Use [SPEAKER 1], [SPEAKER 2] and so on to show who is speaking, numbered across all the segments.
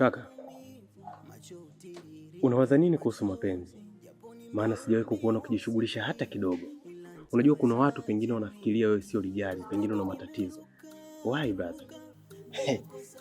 [SPEAKER 1] Kaka, unawaza nini kuhusu mapenzi? Maana sijawahi kukuona ukijishughulisha hata kidogo. Unajua kuna watu pengine wanafikiria wewe sio lijali, pengine una matatizo. Why brother?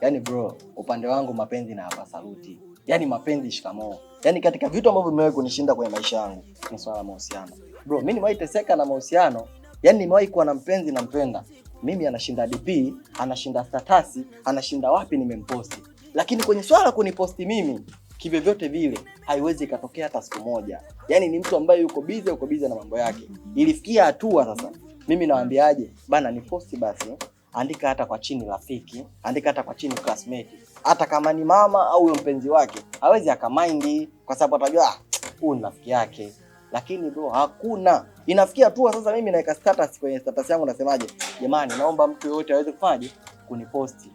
[SPEAKER 2] Yaani bro, upande wangu mapenzi na hapa saluti. Yaani mapenzi shikamoo. Yaani katika vitu ambavyo vimewahi kunishinda kwenye maisha yangu ni swala la mahusiano. Bro, mimi nimewahi teseka na mahusiano. Yaani nimewahi kuwa na mpenzi nampenda. Mimi anashinda DP, anashinda status, anashinda wapi nimemposti. Lakini kwenye swala kuniposti mimi, kivyovyote vile haiwezi ikatokea hata siku moja. Yaani ni mtu ambaye yuko busy na mambo yake. Ilifikia hatua sasa mimi nawaambiaje? Bana ni posti basi. Andika hata kwa chini rafiki, andika hata kwa chini classmate. Hata kama ni mama au huyo mpenzi wake, hawezi akamind kwa sababu atajua huyu ni rafiki yake. Lakini bro hakuna. Inafikia hatua sasa mimi naweka status kwenye status yangu nasemaje? Jamani naomba mtu yote aweze kufaje kuniposti.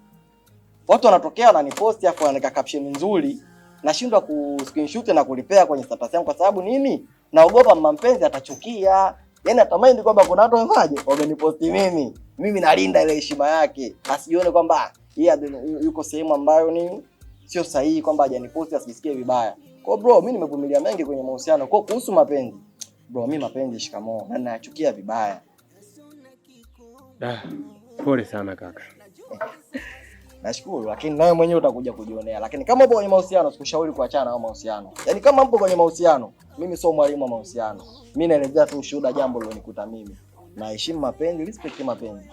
[SPEAKER 2] Watu wanatokea wananiposti afu wanaweka caption nzuri, nashindwa ku screenshot na kulipea kwenye status yangu kwa sababu nini? Naogopa mama mpenzi atachukia. Yaani atamind kwamba kuna watu wafaje wameniposti mimi. Mimi nalinda ile heshima yake. Asijione kwamba yeye yuko sehemu ambayo ni sio sahihi kwamba hajaniposti asisikie vibaya. Kwa bro mimi nimevumilia mengi kwenye mahusiano. Kwa kuhusu mapenzi, bro mimi mapenzi shikamoo na ninayachukia vibaya.
[SPEAKER 1] Pole sana kaka.
[SPEAKER 2] Nashukuru, lakini nawe mwenyewe utakuja kujionea. Lakini kama upo kwenye mahusiano sikushauri kuachana na mahusiano. Yaani kama mpo kwenye mahusiano, mimi sio mwalimu wa mahusiano. Mimi naelezea tu ushuhuda jambo lilonikuta mimi. Na heshima mapenzi, respect mapenzi.